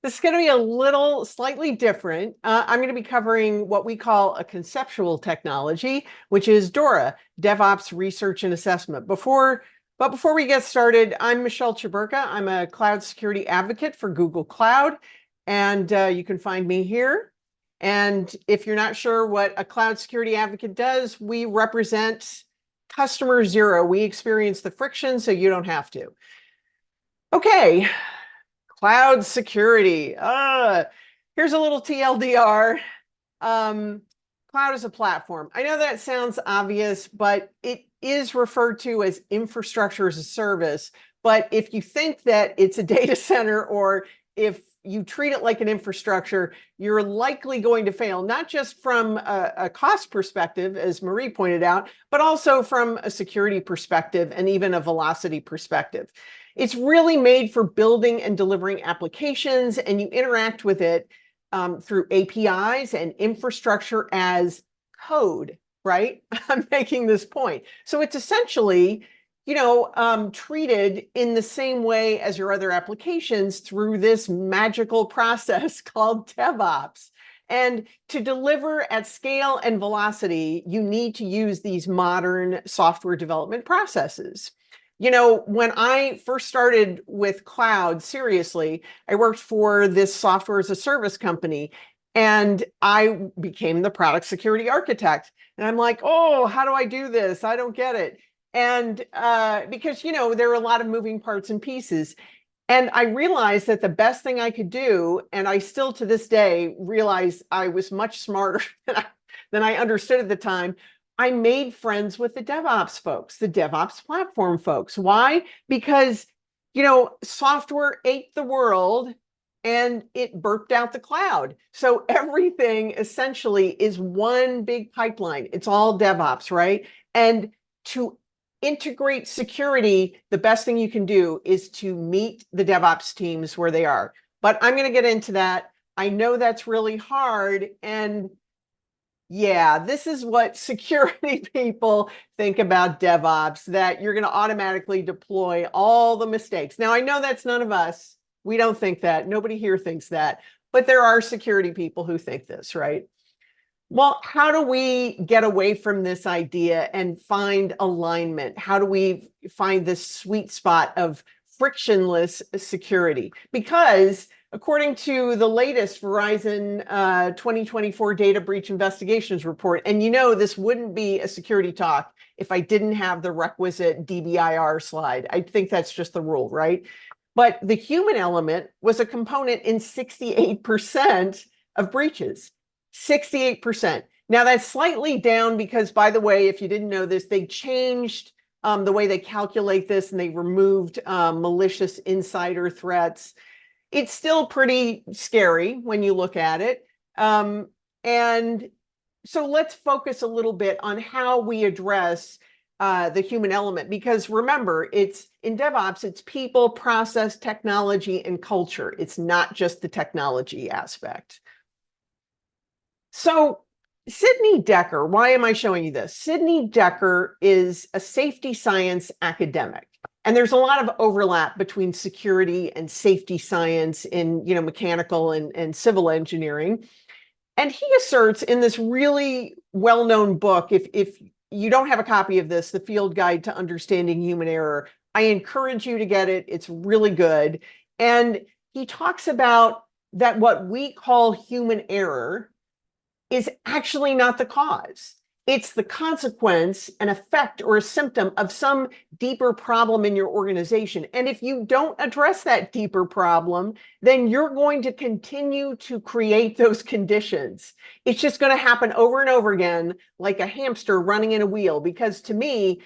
This is going to be a little slightly different. I'm going to be covering what we call a conceptual technology, which is DORA, DevOps Research and Assessment. Before we get started, I'm Michelle Chaburka. I'm a cloud security advocate for Google Cloud, and you can find me here. And if you're not sure what a cloud security advocate does, we represent customer zero. We experience the friction so you don't have to. Okay, cloud security. Here's a little TLDR. Cloud is a platform. I know that sounds obvious, but it is referred to as infrastructure as a service. But if you think that it's a data center, or if you treat it like an infrastructure, you're likely going to fail, not just from a cost perspective, as Marie pointed out, but also from a security perspective and even a velocity perspective. It's really made for building and delivering applications, and you interact with it through APIs and infrastructure as code, right? I'm making this point. So it's essentially, treated in the same way as your other applications through this magical process called DevOps. And to deliver at scale and velocity, you need to use these modern software development processes. When I first started with cloud, seriously, I worked for this software as a service company, and I became the product security architect. And I'm like, oh, how do I do this? I don't get it. And because, there are a lot of moving parts and pieces. And I realized that the best thing I could do, and I still to this day realize I was much smarter than I understood at the time, I made friends with the DevOps folks, the DevOps platform folks. Why? Because, software ate the world and it burped out the cloud. So everything essentially is one big pipeline. It's all DevOps, right? And to integrate security, the best thing you can do is to meet the DevOps teams where they are. But I'm going to get into that. I know that's really hard. And yeah, this is what security people think about DevOps, that you're going to automatically deploy all the mistakes. Now, I know that's none of us. We don't think that. Nobody here thinks that. But there are security people who think this, right? Well, how do we get away from this idea and find alignment? How do we find this sweet spot of frictionless security? Because according to the latest Verizon 2024 Data Breach Investigations report, and this wouldn't be a security talk if I didn't have the requisite DBIR slide. I think that's just the rule, right? But the human element was a component in 68% of breaches. 68%. Now that's slightly down because, by the way, if you didn't know this, they changed the way they calculate this, and they removed malicious insider threats. It's still pretty scary when you look at it. And so let's focus a little bit on how we address the human element, because remember, it's in DevOps, it's people, process, technology, and culture. It's not just the technology aspect. So Sidney Dekker, why am I showing you this? Sidney Dekker is a safety science academic. And there's a lot of overlap between security and safety science in mechanical and civil engineering. And he asserts in this really well-known book, if you don't have a copy of this, The Field Guide to Understanding Human Error, I encourage you to get it. It's really good. And he talks about that what we call human error is actually not the cause. It's the consequence, an effect, or a symptom of some deeper problem in your organization. And if you don't address that deeper problem, then you're going to continue to create those conditions. It's just going to happen over and over again, like a hamster running in a wheel. Because to me,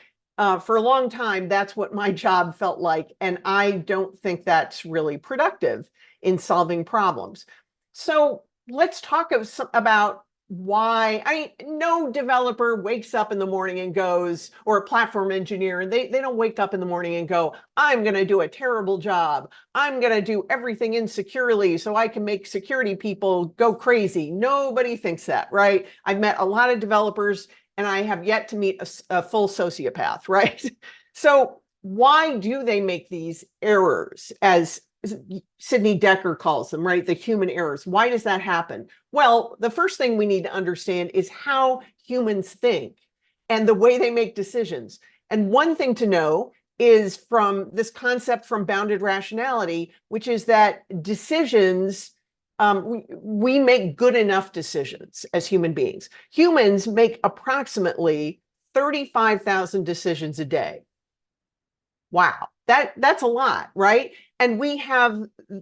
for a long time, that's what my job felt like. And I don't think that's really productive in solving problems. So let's talk about why. No developer wakes up in the morning and goes, or a platform engineer, and they don't wake up in the morning and go, I'm going to do a terrible job. I'm going to do everything insecurely so I can make security people go crazy. Nobody thinks that, right? I've met a lot of developers, and I have yet to meet a full sociopath, right? So why do they make these errors, as Sidney Dekker calls them, right? The human errors. Why does that happen? Well, the first thing we need to understand is how humans think and the way they make decisions. And one thing to know is from this concept from bounded rationality, which is that decisions, we make good enough decisions as human beings. Humans make approximately 35,000 decisions a day. Wow, that's a lot, right? And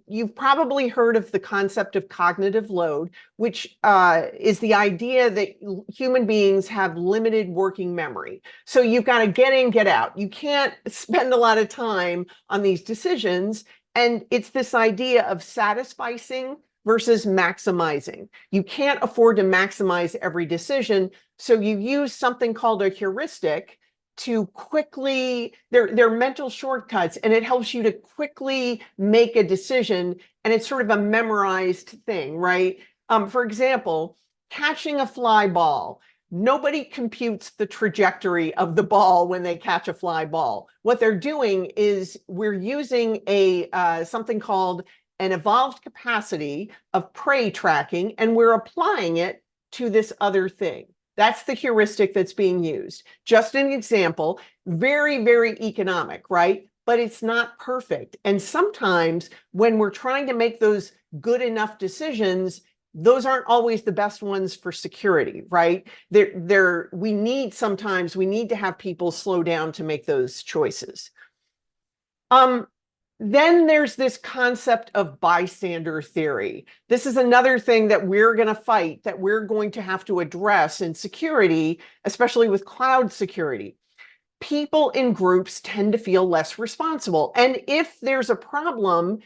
you've probably heard of the concept of cognitive load, which is the idea that human beings have limited working memory. So you've got to get in, get out. You can't spend a lot of time on these decisions. And it's this idea of satisficing versus maximizing. You can't afford to maximize every decision. So you use something called a heuristic to quickly, they're mental shortcuts, and it helps you to quickly make a decision. And it's sort of a memorized thing, right? For example, catching a fly ball. Nobody computes the trajectory of the ball when they catch a fly ball. What they're doing is we're using something called an evolved capacity of prey tracking, and we're applying it to this other thing. That's the heuristic that's being used. Just an example, very, very economic, right? But it's not perfect. And sometimes when we're trying to make those good enough decisions, those aren't always the best ones for security, right? We need to have people slow down to make those choices. Then there's this concept of bystander theory. This is another thing that we're going to fight, that we're going to have to address in security, especially with cloud security. People in groups tend to feel less responsible. And if there's a problem,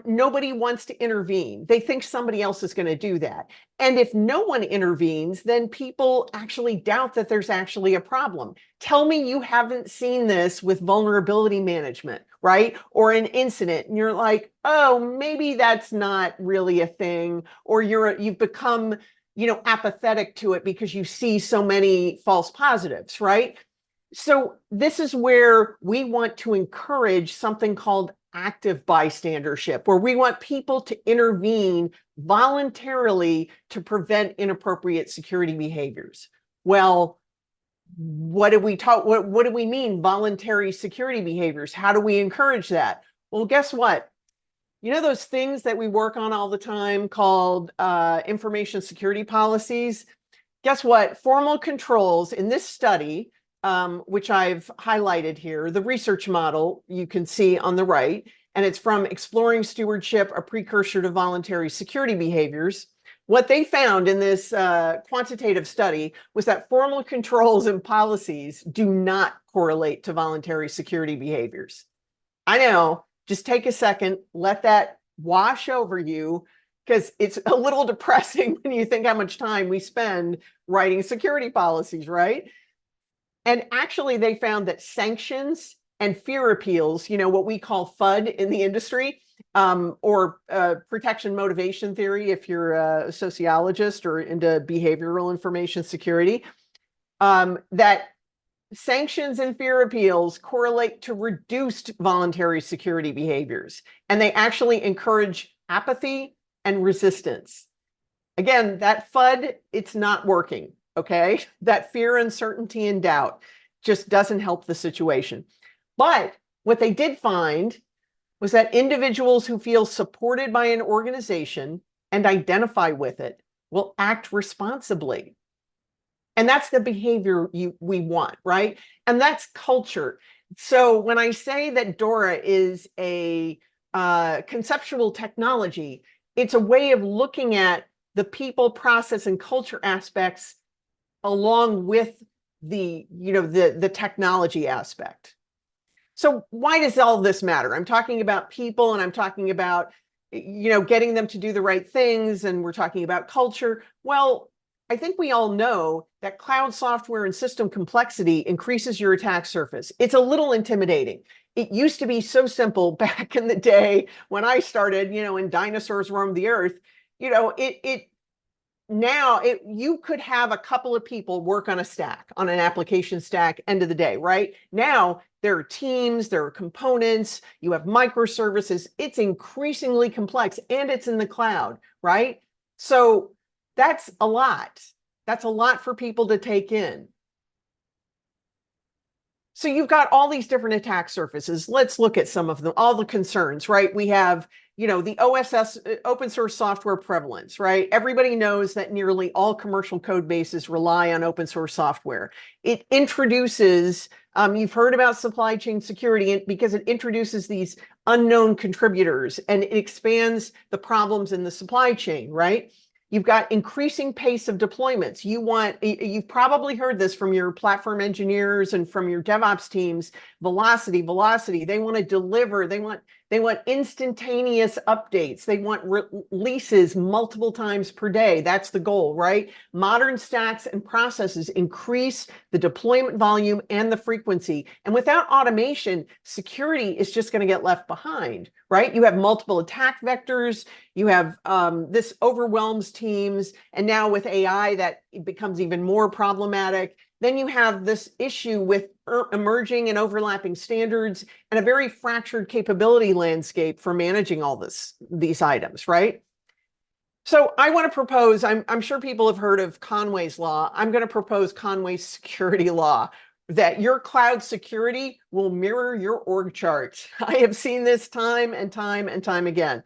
nobody wants to intervene. They think somebody else is going to do that. And if no one intervenes, then people actually doubt that there's actually a problem. Tell me you haven't seen this with vulnerability management, right? Or an incident, and you're like, oh, maybe that's not really a thing. Or you've become, apathetic to it because you see so many false positives, right? So this is where we want to encourage something called active bystandership, where we want people to intervene voluntarily to prevent inappropriate security behaviors. Well, what do we mean voluntary security behaviors? How do we encourage that? Well, guess what? You know those things that we work on all the time called information security policies? Guess what? Formal controls in this study, which I've highlighted here, the research model you can see on the right, and it's from Exploring Stewardship, a Precursor to Voluntary Security Behaviors. What they found in this quantitative study was that formal controls and policies do not correlate to voluntary security behaviors. I know, just take a second, let that wash over you, because it's a little depressing when you think how much time we spend writing security policies, right? And actually, they found that sanctions and fear appeals, what we call FUD in the industry, or protection motivation theory, if you're a sociologist or into behavioral information security, that sanctions and fear appeals correlate to reduced voluntary security behaviors, and they actually encourage apathy and resistance. Again, that FUD, it's not working. Okay, that fear, uncertainty, and doubt just doesn't help the situation. But what they did find was that individuals who feel supported by an organization and identify with it will act responsibly. And that's the behavior we want, right? And that's culture. So when I say that DORA is a conceptual technology, it's a way of looking at the people, process, and culture aspects along with the technology aspect. So why does all this matter? I'm talking about people, and I'm talking about, getting them to do the right things, and we're talking about culture. Well, I think we all know that cloud software and system complexity increases your attack surface. It's a little intimidating. It used to be so simple back in the day when I started, and dinosaurs roamed the earth. now you could have a couple of people work on a stack, on an application stack, end of the day, right? Now there are teams, there are components, you have microservices. It's increasingly complex and it's in the cloud, right? So that's a lot. That's a lot for people to take in. So you've got all these different attack surfaces. Let's look at some of them, all the concerns, right? We have, the OSS, open source software prevalence, right? Everybody knows that nearly all commercial code bases rely on open source software. It introduces, you've heard about supply chain security because it introduces these unknown contributors and it expands the problems in the supply chain, right? You've got increasing pace of deployments. You've probably heard this from your platform engineers and from your DevOps teams, velocity. They want to deliver. They want instantaneous updates. They want releases multiple times per day. That's the goal, right? Modern stacks and processes increase the deployment volume and the frequency. And without automation, security is just going to get left behind, right? You have multiple attack vectors. You have this overwhelms teams. And now with AI, that becomes even more problematic. Then you have this issue with emerging and overlapping standards and a very fractured capability landscape for managing all these items, right? So I want to propose, I'm sure people have heard of Conway's Law. I'm going to propose Conway's security law, that your cloud security will mirror your org charts. I have seen this time and time and time again.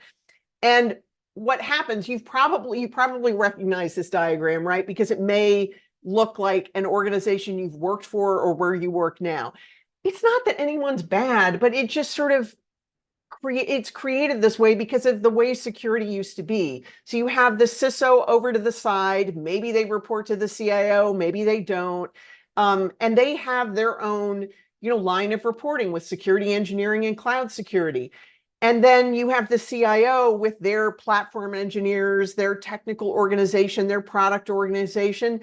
And what happens, you probably recognize this diagram, right? Because it may look like an organization you've worked for or where you work now. It's not that anyone's bad, but it just sort of it's created this way because of the way security used to be. So you have the CISO over to the side, maybe they report to the CIO, maybe they don't. And they have their own, line of reporting with security engineering and cloud security. And then you have the CIO with their platform engineers, their technical organization, their product organization,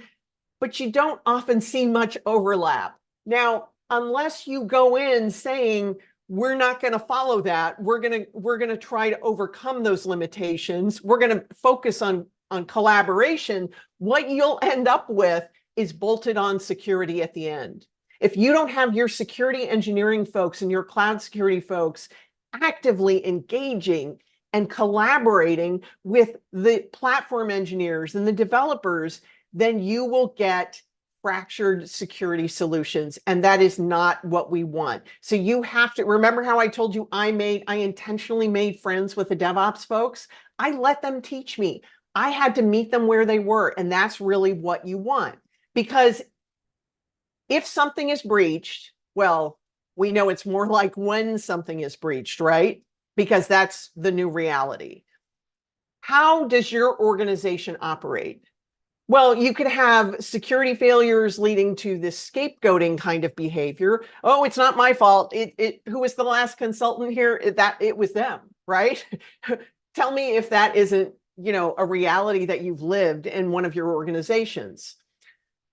but you don't often see much overlap. Now, unless you go in saying, we're not going to follow that, we're going to try to overcome those limitations, we're going to focus on collaboration, what you'll end up with is bolted on security at the end. If you don't have your security engineering folks and your cloud security folks actively engaging and collaborating with the platform engineers and the developers, then you will get fractured security solutions. And that is not what we want. So you have to remember how I told you I intentionally made friends with the DevOps folks. I let them teach me. I had to meet them where they were. And that's really what you want. Because if something is breached, well, we know it's more like when something is breached, right? Because that's the new reality. How does your organization operate? Well, you could have security failures leading to this scapegoating kind of behavior. Oh, it's not my fault. Who was the last consultant here? It was them, right? Tell me if that isn't, a reality that you've lived in one of your organizations.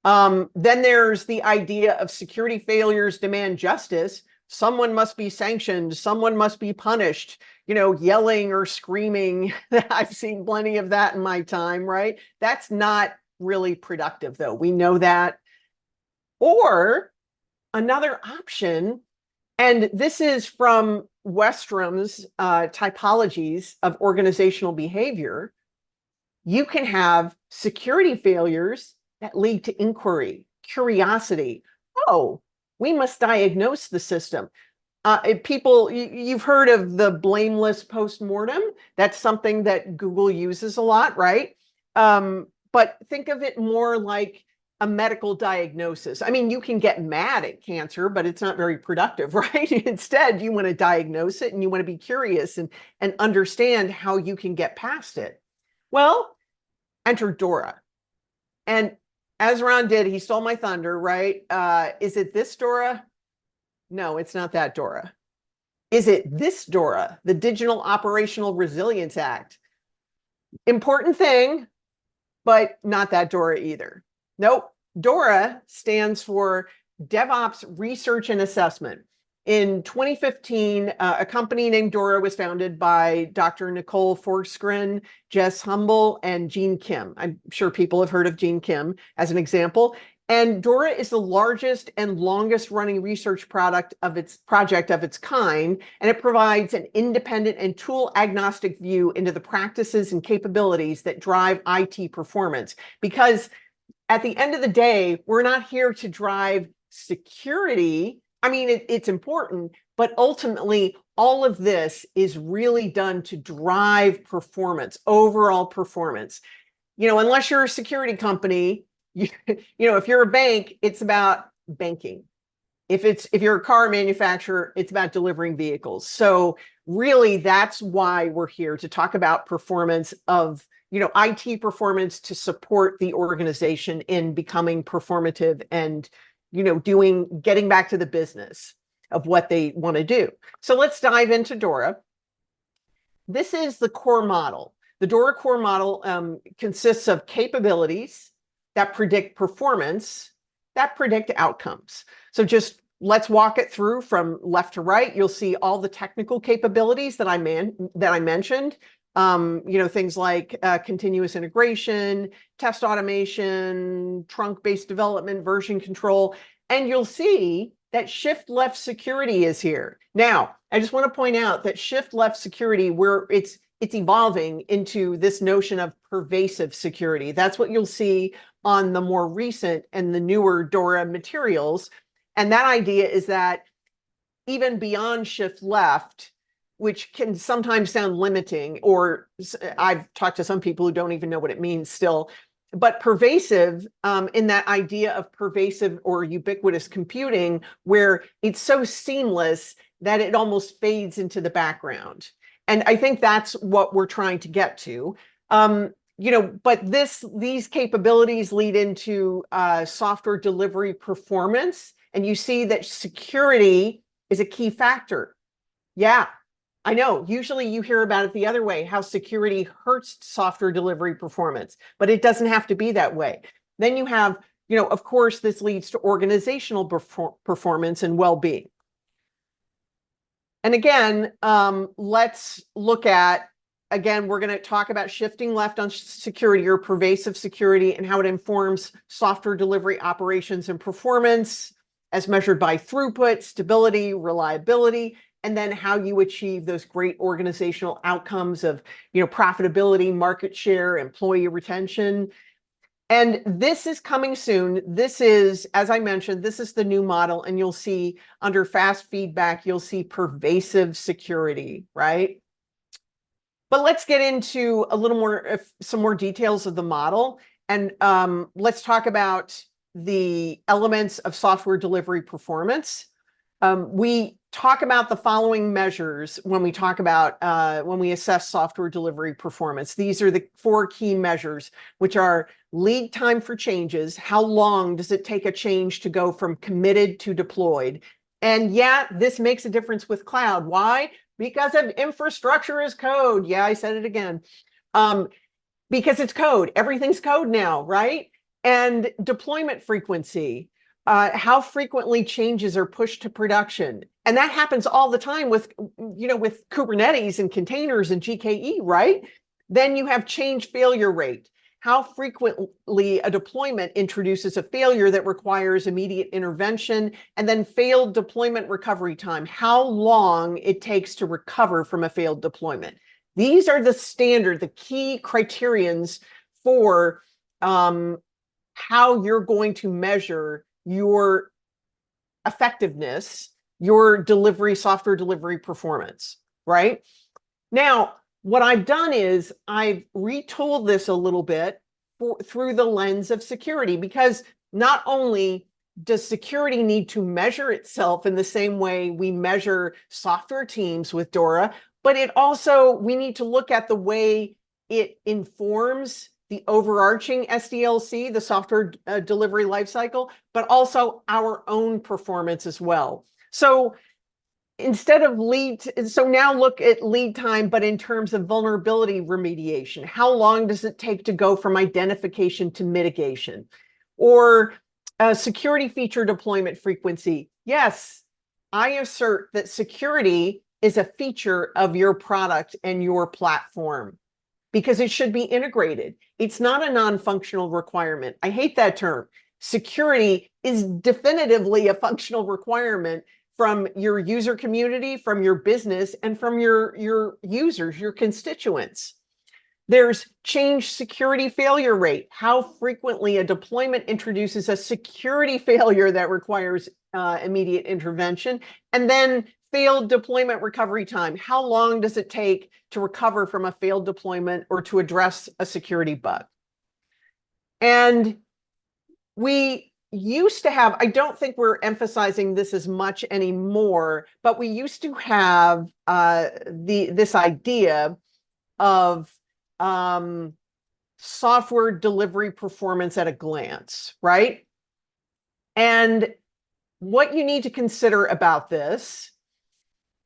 Then there's the idea of security failures demand justice. Someone must be sanctioned. Someone must be punished, yelling or screaming. I've seen plenty of that in my time, right? That's not really productive, though. We know that. Or another option, and this is from Westrom's typologies of organizational behavior, you can have security failures that lead to inquiry, curiosity. Oh, we must diagnose the system. You've heard of the blameless postmortem. That's something that Google uses a lot, right? But think of it more like a medical diagnosis. I mean, you can get mad at cancer, but it's not very productive, right? Instead, you want to diagnose it and you want to be curious and understand how you can get past it. Well, enter DORA. And as Ron did, he stole my thunder, right? Is it this DORA? No, it's not that DORA. Is it this DORA, the Digital Operational Resilience Act? Important thing, but not that DORA either. Nope. DORA stands for DevOps Research and Assessment. In 2015, a company named DORA was founded by Dr. Nicole Forsgren, Jess Humble, and Gene Kim. I'm sure people have heard of Gene Kim as an example. And DORA is the largest and longest running research project of its kind, and it provides an independent and tool agnostic view into the practices and capabilities that drive IT performance. Because at the end of the day, we're not here to drive security. I mean, it's important, but ultimately, all of this is really done to drive performance, overall performance. Unless you're a security company, if you're a bank, it's about banking. If you're a car manufacturer, it's about delivering vehicles. So really, that's why we're here to talk about performance of, IT performance to support the organization in becoming performative and, getting back to the business of what they want to do. So let's dive into DORA. This is the core model. The DORA core model consists of capabilities that predict performance, that predict outcomes. So just let's walk it through from left to right. You'll see all the technical capabilities that I mentioned. Things like continuous integration, test automation, trunk-based development, version control, and you'll see that shift left security is here. Now, I just want to point out that shift left security, where it's evolving into this notion of pervasive security. That's what you'll see on the more recent and the newer DORA materials. And that idea is that even beyond shift left, which can sometimes sound limiting, or I've talked to some people who don't even know what it means still, but pervasive in that idea of pervasive or ubiquitous computing, where it's so seamless that it almost fades into the background. And I think that's what we're trying to get to. But these capabilities lead into software delivery performance. And you see that security is a key factor. Yeah, I know. Usually you hear about it the other way, how security hurts software delivery performance, but it doesn't have to be that way. Then you have, of course, this leads to organizational performance and well-being. And again, let's look at, we're going to talk about shifting left on security or pervasive security and how it informs software delivery operations and performance as measured by throughput, stability, reliability, and then how you achieve those great organizational outcomes of, profitability, market share, employee retention. And this is coming soon. This is, as I mentioned, this is the new model, and you'll see under fast feedback, you'll see pervasive security, right? But let's get into a little more, some more details of the model. And let's talk about the elements of software delivery performance. We talk about the following measures when we talk about, when we assess software delivery performance. These are the 4 key measures, which are lead time for changes. How long does it take a change to go from committed to deployed? And yeah, this makes a difference with cloud. Why? Because of infrastructure as code. Yeah, I said it again. Because it's code. Everything's code now, right? And deployment frequency. How frequently changes are pushed to production. And that happens all the time with, with Kubernetes and containers and GKE, right? Then you have change failure rate. How frequently a deployment introduces a failure that requires immediate intervention, and then failed deployment recovery time, how long it takes to recover from a failed deployment. These are the key criterions for how you're going to measure your effectiveness, your software delivery performance, right? Now, what I've done is I've retooled this a little bit through the lens of security, because not only does security need to measure itself in the same way we measure software teams with DORA, but we need to look at the way it informs the overarching SDLC, the software delivery lifecycle, but also our own performance as well. So instead of now look at lead time, but in terms of vulnerability remediation. How long does it take to go from identification to mitigation? Or security feature deployment frequency. Yes, I assert that security is a feature of your product and your platform because it should be integrated. It's not a non-functional requirement. I hate that term. Security is definitively a functional requirement from your user community, from your business, and from your users, your constituents. There's change security failure rate, how frequently a deployment introduces a security failure that requires immediate intervention, and then failed deployment recovery time. How long does it take to recover from a failed deployment or to address a security bug? And we used to have, I don't think we're emphasizing this as much anymore, but we used to have this idea of software delivery performance at a glance, right? And what you need to consider about this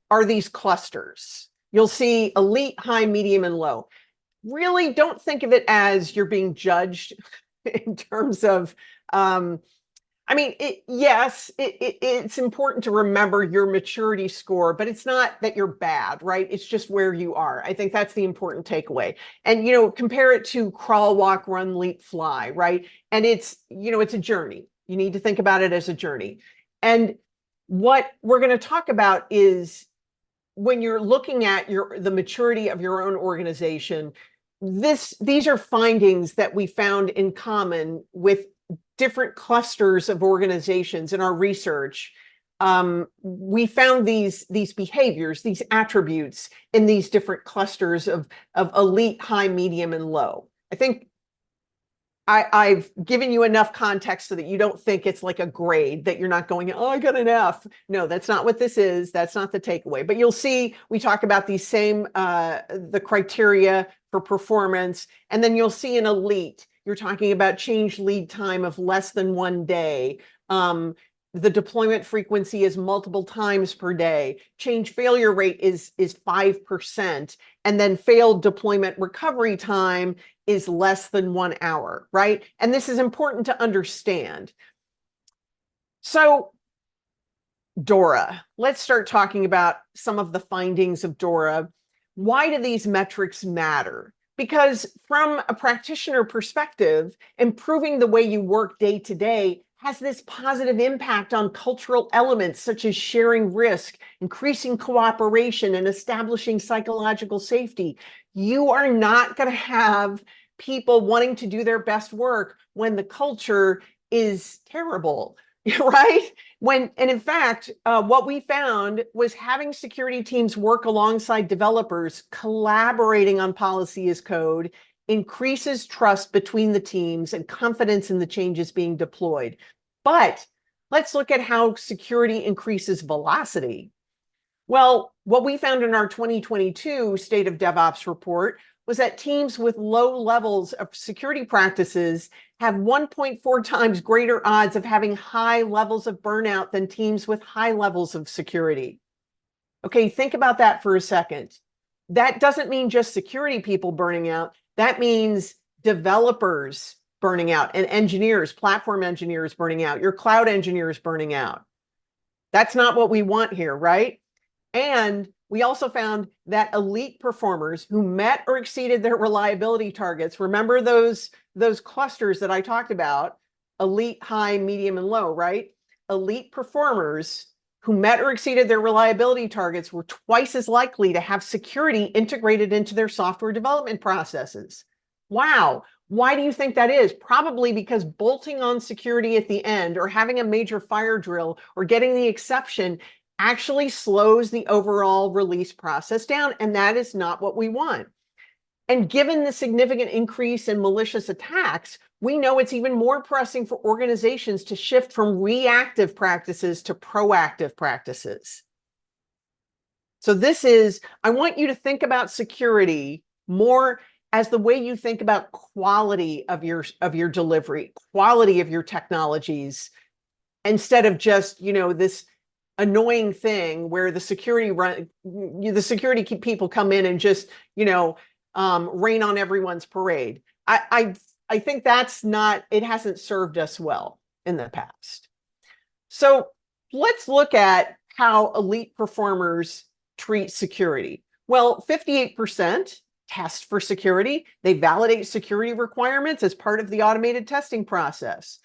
are these clusters. You'll see elite, high, medium, and low. Really don't think of it as you're being judged in terms of, I mean, yes, it's important to remember your maturity score, but it's not that you're bad, right? It's just where you are. I think that's the important takeaway. And, compare it to crawl, walk, run, leap, fly, right? And it's a journey. You need to think about it as a journey. And what we're going to talk about is when you're looking at the maturity of your own organization, these are findings that we found in common with different clusters of organizations in our research. We found these behaviors, these attributes in these different clusters of elite, high, medium, and low. I think I've given you enough context so that you don't think it's like a grade, that you're not going, oh, I got an F. No, that's not what this is. That's not the takeaway. But you'll see we talk about these same, the criteria for performance. And then you'll see in elite, you're talking about change lead time of less than 1 day. The deployment frequency is multiple times per day. Change failure rate is 5%. And then failed deployment recovery time is less than 1 hour, right? And this is important to understand. So DORA, let's start talking about some of the findings of DORA. Why do these metrics matter? Because from a practitioner perspective, improving the way you work day to day has this positive impact on cultural elements such as sharing risk, increasing cooperation, and establishing psychological safety. You are not going to have people wanting to do their best work when the culture is terrible, right? And in fact, what we found was having security teams work alongside developers, collaborating on policy as code, increases trust between the teams and confidence in the changes being deployed. But let's look at how security increases velocity. Well, what we found in our 2022 State of DevOps report was that teams with low levels of security practices have 1.4 times greater odds of having high levels of burnout than teams with high levels of security. Okay, think about that for a second. That doesn't mean just security people burning out. That means developers burning out and engineers, platform engineers burning out, your cloud engineers burning out. That's not what we want here, right? And we also found that elite performers who met or exceeded their reliability targets, remember those clusters that I talked about, elite, high, medium, and low, right? Elite performers who met or exceeded their reliability targets were twice as likely to have security integrated into their software development processes. Wow. Why do you think that is? Probably because bolting on security at the end or having a major fire drill or getting the exception actually slows the overall release process down, and that is not what we want. And given the significant increase in malicious attacks, we know it's even more pressing for organizations to shift from reactive practices to proactive practices. So I want you to think about security more as the way you think about quality of your delivery, quality of your technologies, instead of just, this annoying thing where the security people come in and just, rain on everyone's parade. I think it hasn't served us well in the past. So let's look at how elite performers treat security. Well, 58% test for security. They validate security requirements as part of the automated testing process.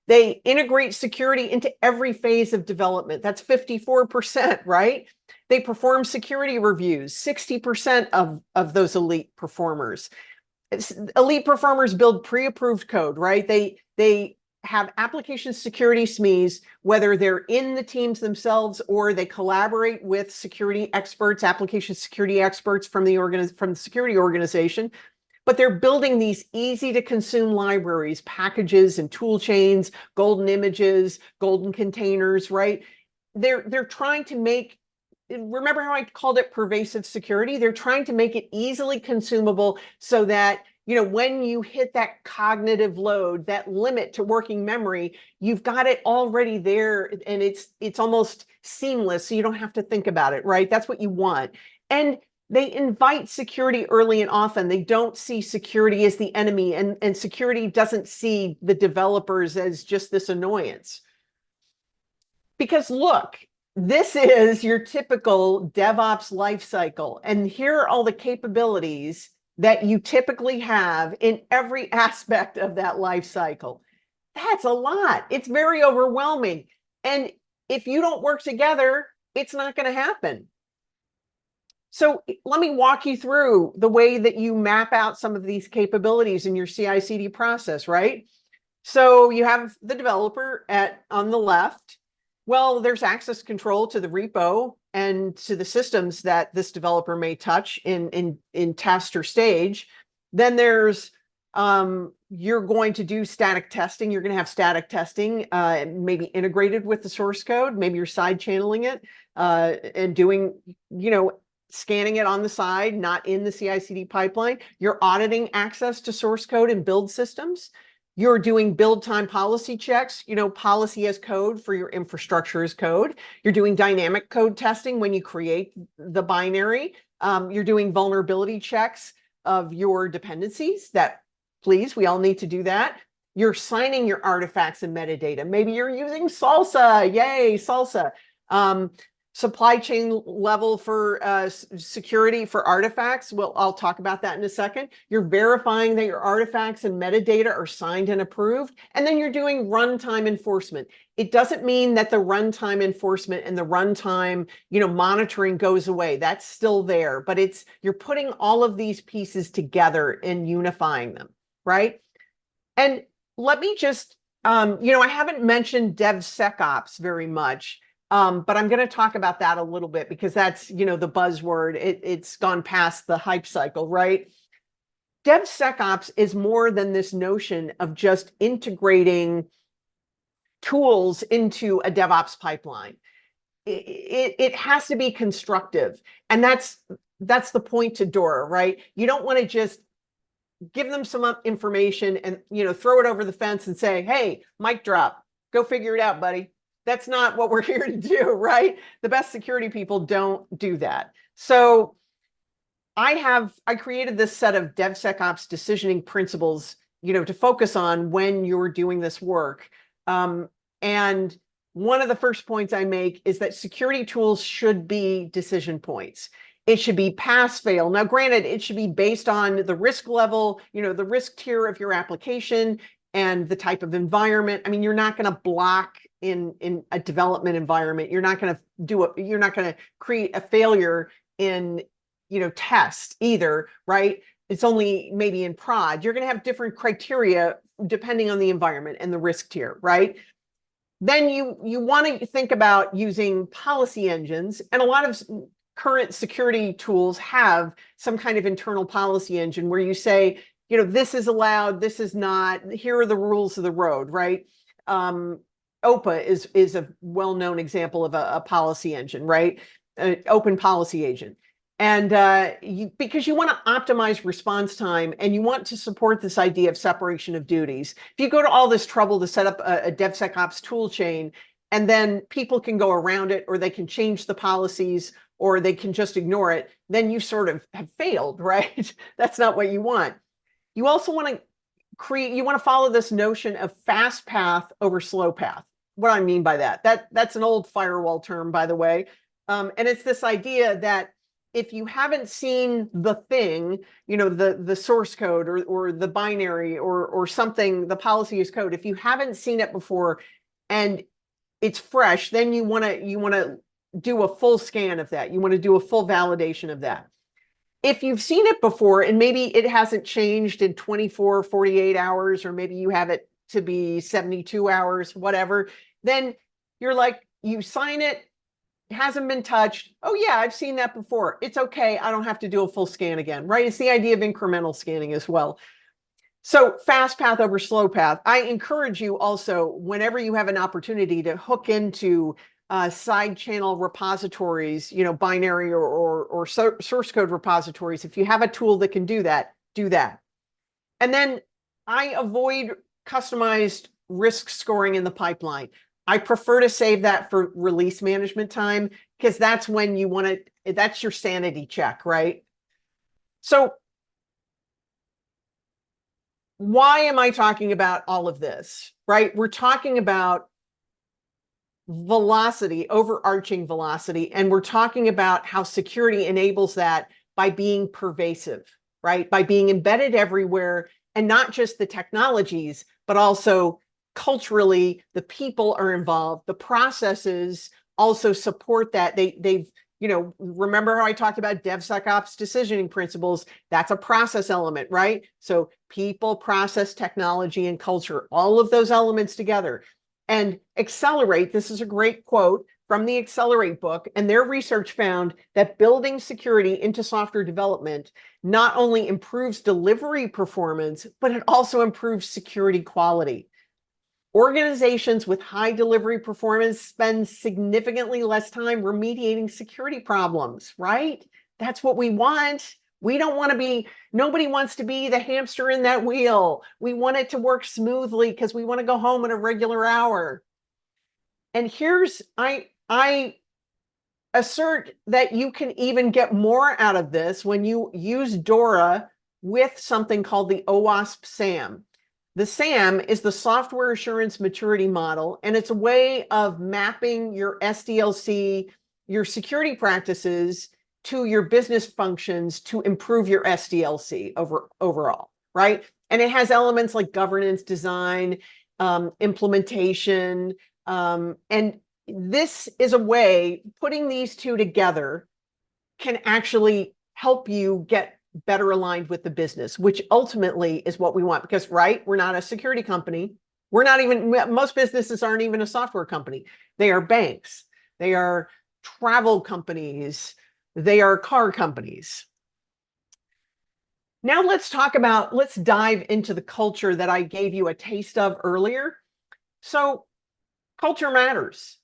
They integrate security into every phase of development. That's 54%, right? They perform security reviews, 60% of those elite performers. Elite performers build pre-approved code, right? They have application security SMEs, whether they're in the teams themselves or they collaborate with security experts, application security experts from the security organization. But they're building these easy to consume libraries, packages and tool chains, golden images, golden containers, right? They're trying to make, remember how I called it pervasive security? They're trying to make it easily consumable so that, when you hit that cognitive load, that limit to working memory, you've got it already there and it's almost seamless. So you don't have to think about it, right? That's what you want. And they invite security early and often. They don't see security as the enemy, and security doesn't see the developers as just this annoyance. Because look, this is your typical DevOps lifecycle, and here are all the capabilities that you typically have in every aspect of that lifecycle. That's a lot. It's very overwhelming. And if you don't work together, it's not going to happen. So let me walk you through the way that you map out some of these capabilities in your CI/CD process, right? So you have the developer on the left. Well, there's access control to the repo and to the systems that this developer may touch in test or stage. Then there's you're going to do static testing. You're going to have static testing, maybe integrated with the source code. Maybe you're side channeling it and doing, scanning it on the side, not in the CI/CD pipeline. You're auditing access to source code and build systems. You're doing build time policy checks, policy as code for your infrastructure as code. You're doing dynamic code testing when you create the binary. You're doing vulnerability checks of your dependencies. Please, we all need to do that. You're signing your artifacts and metadata. Maybe you're using Salsa. Yay, Salsa. Supply chain level for security for artifacts. Well, I'll talk about that in a second. You're verifying that your artifacts and metadata are signed and approved. And then you're doing runtime enforcement. It doesn't mean that the runtime enforcement and the runtime, monitoring goes away. That's still there, but you're putting all of these pieces together and unifying them, right? And let me just, I haven't mentioned DevSecOps very much. But I'm going to talk about that a little bit because that's, the buzzword. It's gone past the hype cycle, right? DevSecOps is more than this notion of just integrating tools into a DevOps pipeline. It has to be constructive. And that's the point to DORA, right? You don't want to just give them some information and, throw it over the fence and say, hey, mic drop, go figure it out, buddy. That's not what we're here to do, right? The best security people don't do that. So I created this set of DevSecOps decisioning principles, to focus on when you're doing this work. And one of the first points I make is that security tools should be decision points. It should be pass fail. Now, granted, it should be based on the risk level, the risk tier of your application and the type of environment. I mean, you're not going to block in a development environment. You're not going to create a failure in, test either, right? It's only maybe in prod. You're going to have different criteria depending on the environment and the risk tier, right? Then you want to think about using policy engines, and a lot of current security tools have some kind of internal policy engine where you say, this is allowed, this is not, here are the rules of the road, right? OPA is a well-known example of a policy engine, right? Open policy agent. And because you want to optimize response time and you want to support this idea of separation of duties. If you go to all this trouble to set up a DevSecOps tool chain, and then people can go around it, or they can change the policies, or they can just ignore it, then you sort of have failed, right? That's not what you want. You also want to follow this notion of fast path over slow path. what I mean by that. That's an old firewall term, by the way. And it's this idea that if you haven't seen the thing, the source code or the binary or something, the policy as code, if you haven't seen it before and it's fresh, then you want to do a full scan of that. You want to do a full validation of that. If you've seen it before and maybe it hasn't changed in 24, 48 hours, or maybe you have it to be 72 hours, whatever, then you're like, you sign it, hasn't been touched. Oh yeah, I've seen that before. It's okay. I don't have to do a full scan again, right? It's the idea of incremental scanning as well. So fast path over slow path. I encourage you also, whenever you have an opportunity, to hook into side channel repositories, binary or source code repositories. If you have a tool that can do that, do that. And then I avoid customized risk scoring in the pipeline. I prefer to save that for release management time, because that's when you want to, that's your sanity check, right? So why am I talking about all of this, right? We're talking about velocity, overarching velocity, and we're talking about how security enables that by being pervasive, right? By being embedded everywhere, and not just the technologies, but also culturally, the people are involved, the processes also support that. They've remember how I talked about DevSecOps decisioning principles? That's a process element, right? So people, process, technology, and culture, all of those elements together. And Accelerate, this is a great quote from the Accelerate book, and their research found that building security into software development not only improves delivery performance, but it also improves security quality. Organizations with high delivery performance spend significantly less time remediating security problems, right? That's what we want. We don't want to be, nobody wants to be the hamster in that wheel. We want it to work smoothly because we want to go home at a regular hour. And I assert that you can even get more out of this when you use DORA with something called the OWASP SAM. The SAM is the Software Assurance Maturity Model, and it's a way of mapping your SDLC, your security practices, to your business functions to improve your SDLC overall, right? And it has elements like governance, design, implementation, and this is a way, putting these two together can actually help you get better aligned with the business, which ultimately is what we want. Because, right, we're not a security company. We're not even, most businesses aren't even a software company. They are banks. They are travel companies. They are car companies. Now let's dive into the culture that I gave you a taste of earlier. So culture matters.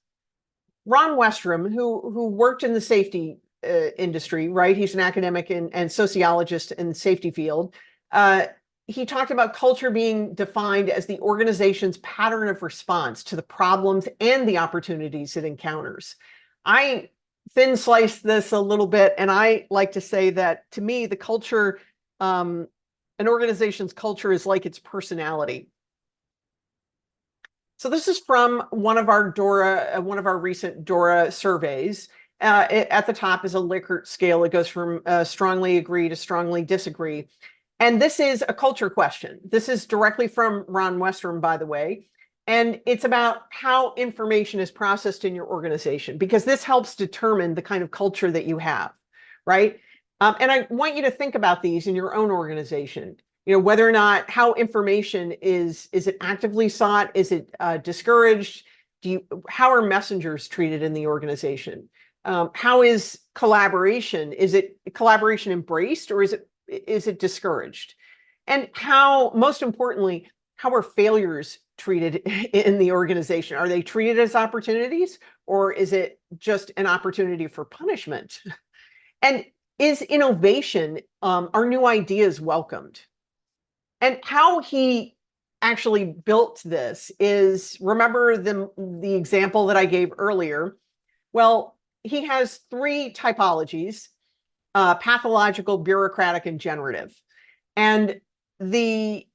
Ron Westrom, who worked in the safety industry, right? He's an academic and sociologist in the safety field. He talked about culture being defined as the organization's pattern of response to the problems and the opportunities it encounters. I thin slice this a little bit, and I like to say that, to me, the culture, an organization's culture is like its personality. So this is from one of our recent DORA surveys. At the top is a Likert scale. It goes from strongly agree to strongly disagree. And this is a culture question. This is directly from Ron Westrom, by the way. And it's about how information is processed in your organization, because this helps determine the kind of culture that you have, right? And I want you to think about these in your own organization. Whether or not, how information is it actively sought? Is it discouraged? How are messengers treated in the organization? How is collaboration? Is it collaboration embraced, or is it discouraged? And most importantly, how are failures treated in the organization? Are they treated as opportunities, or is it just an opportunity for punishment? And is innovation, are new ideas welcomed? And how he actually built this is, remember the example that I gave earlier? Well, he has three typologies: pathological, bureaucratic, and generative. And the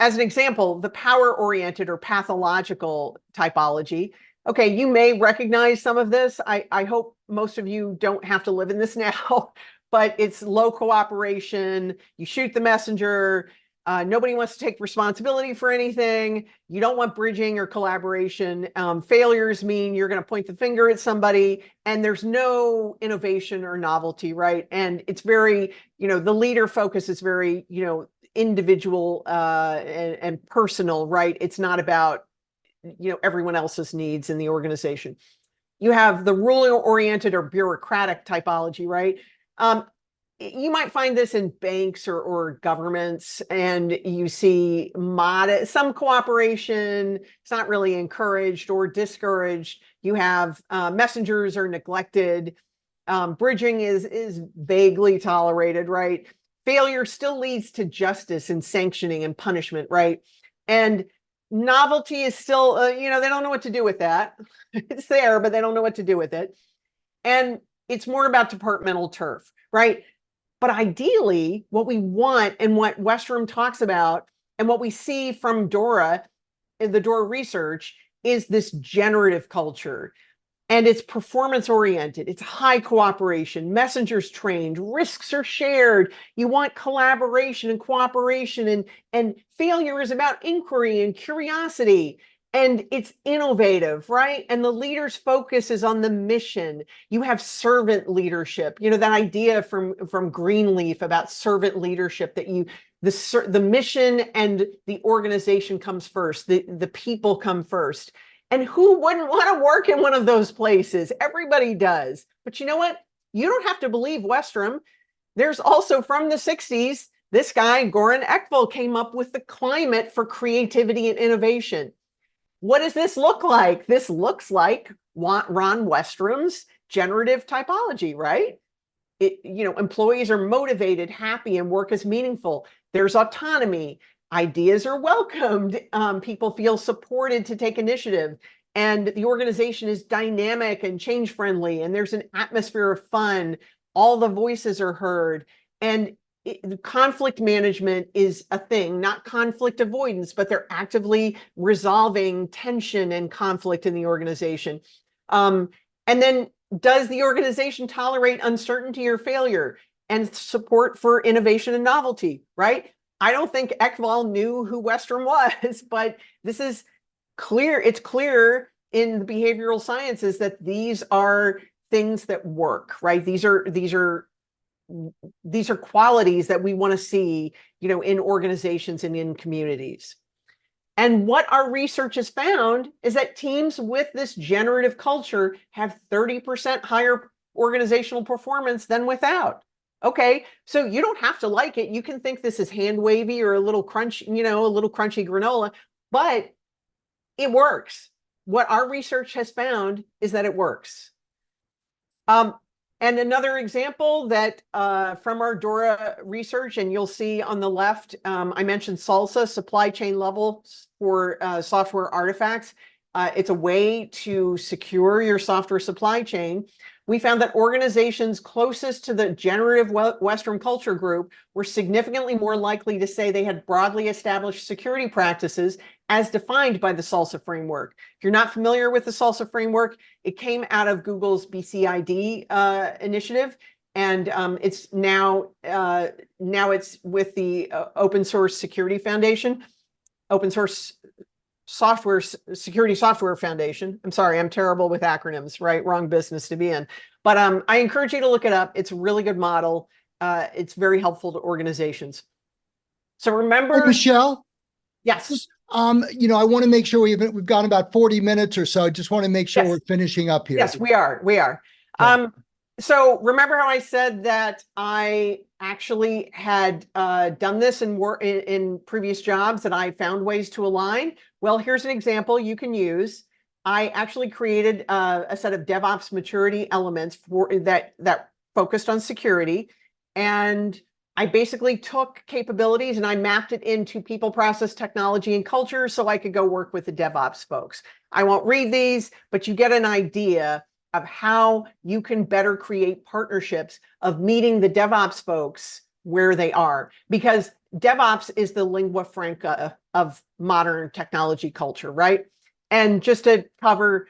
as an example, the power-oriented or pathological typology. Okay, you may recognize some of this. I hope most of you don't have to live in this now, but it's low cooperation. You shoot the messenger. Nobody wants to take responsibility for anything. You don't want bridging or collaboration. Failures mean you're going to point the finger at somebody, and there's no innovation or novelty, right? And it's very, the leader focus is very, individual and personal, right? It's not about, everyone else's needs in the organization. You have the rule-oriented or bureaucratic typology, right? You might find this in banks or governments, and you see some cooperation. It's not really encouraged or discouraged. You have messengers are neglected. Bridging is vaguely tolerated, right? Failure still leads to justice and sanctioning and punishment, right? And novelty is still, they don't know what to do with that. It's there, but they don't know what to do with it. And it's more about departmental turf, right? But ideally, what we want and what Westrum talks about and what we see from DORA, the DORA research, is this generative culture. And it's performance-oriented. It's high cooperation, messengers trained, risks are shared. You want collaboration and cooperation, and failure is about inquiry and curiosity. And it's innovative, right? And the leader's focus is on the mission. You have servant leadership. That idea from Greenleaf about servant leadership, that the mission and the organization comes first. The people come first. And who wouldn't want to work in one of those places? Everybody does. But you know what? You don't have to believe Westrum. There's also, from the 60s, this guy, Goran Ekvall, came up with the climate for creativity and innovation. What does this look like? This looks like Ron Westrum's generative typology, right? Employees are motivated, happy, and work is meaningful. There's autonomy. Ideas are welcomed. People feel supported to take initiative. And the organization is dynamic and change-friendly. And there's an atmosphere of fun. All the voices are heard. And conflict management is a thing, not conflict avoidance, but they're actively resolving tension and conflict in the organization. And then, does the organization tolerate uncertainty or failure and support for innovation and novelty, right? I don't think Ekvall knew who Westrum was, but this is clear. It's clear in the behavioral sciences that these are things that work, right? These are qualities that we want to see, in organizations and in communities. And what our research has found is that teams with this generative culture have 30% higher organizational performance than without. Okay, so you don't have to like it. You can think this is hand wavy or a little crunch, a little crunchy granola, but it works. What our research has found is that it works. And another example that from our DORA research, and you'll see on the left, I mentioned SALSA, supply chain level for software artifacts. It's a way to secure your software supply chain. We found that organizations closest to the generative Westrum culture group were significantly more likely to say they had broadly established security practices as defined by the SALSA framework. If you're not familiar with the SALSA framework, it came out of Google's BCID initiative, and it's now it's with the Open Source Security Foundation, Open Source Security Software Foundation. I'm sorry, I'm terrible with acronyms, right? Wrong business to be in. But I encourage you to look it up. It's a really good model. It's very helpful to organizations. So remember, hey, Michelle. Yes. Just, I want to make sure we've got about 40 minutes or so. I just want to make sure we're finishing up here. Yes, we are. We are. Okay. So remember how I said that I actually had done this in previous jobs, that I found ways to align? Well, here's an example you can use. I actually created a set of DevOps maturity elements for that focused on security, and I basically took capabilities and I mapped it into people, process, technology, and culture so I could go work with the DevOps folks. I won't read these, but you get an idea of how you can better create partnerships of meeting the DevOps folks where they are, because DevOps is the lingua franca of modern technology culture, right? And just to cover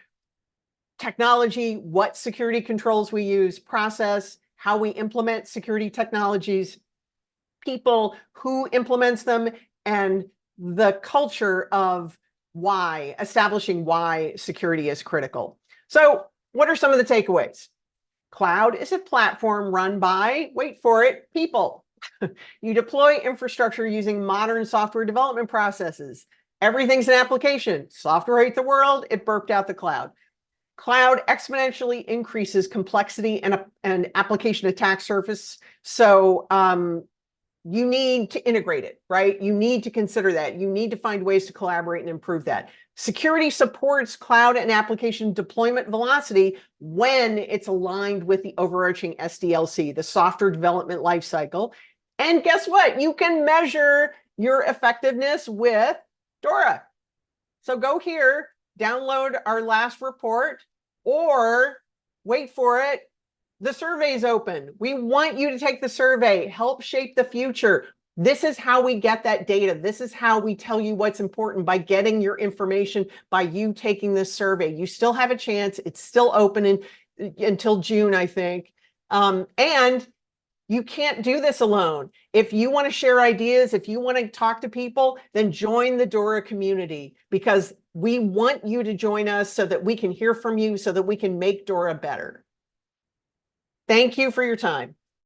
technology, what security controls we use, process, how we implement security technologies, people, who implements them, and the culture of why, establishing why security is critical. So what are some of the takeaways? Cloud is a platform run by, wait for it, people. You deploy infrastructure using modern software development processes. Everything's an application. Software ate the world, it burped out the cloud. Cloud exponentially increases complexity and application attack surface. So you need to integrate it, right? You need to consider that. You need to find ways to collaborate and improve that. Security supports cloud and application deployment velocity when it's aligned with the overarching SDLC, the software development lifecycle. And guess what? You can measure your effectiveness with DORA. So go here, download our last report, or wait for it, the survey's open. We want you to take the survey, help shape the future. This is how we get that data. This is how we tell you what's important, by getting your information, by you taking this survey. You still have a chance. It's still open until June, I think. And you can't do this alone. If you want to share ideas, if you want to talk to people, then join the DORA community, because we want you to join us so that we can hear from you, so that we can make DORA better. Thank you for your time.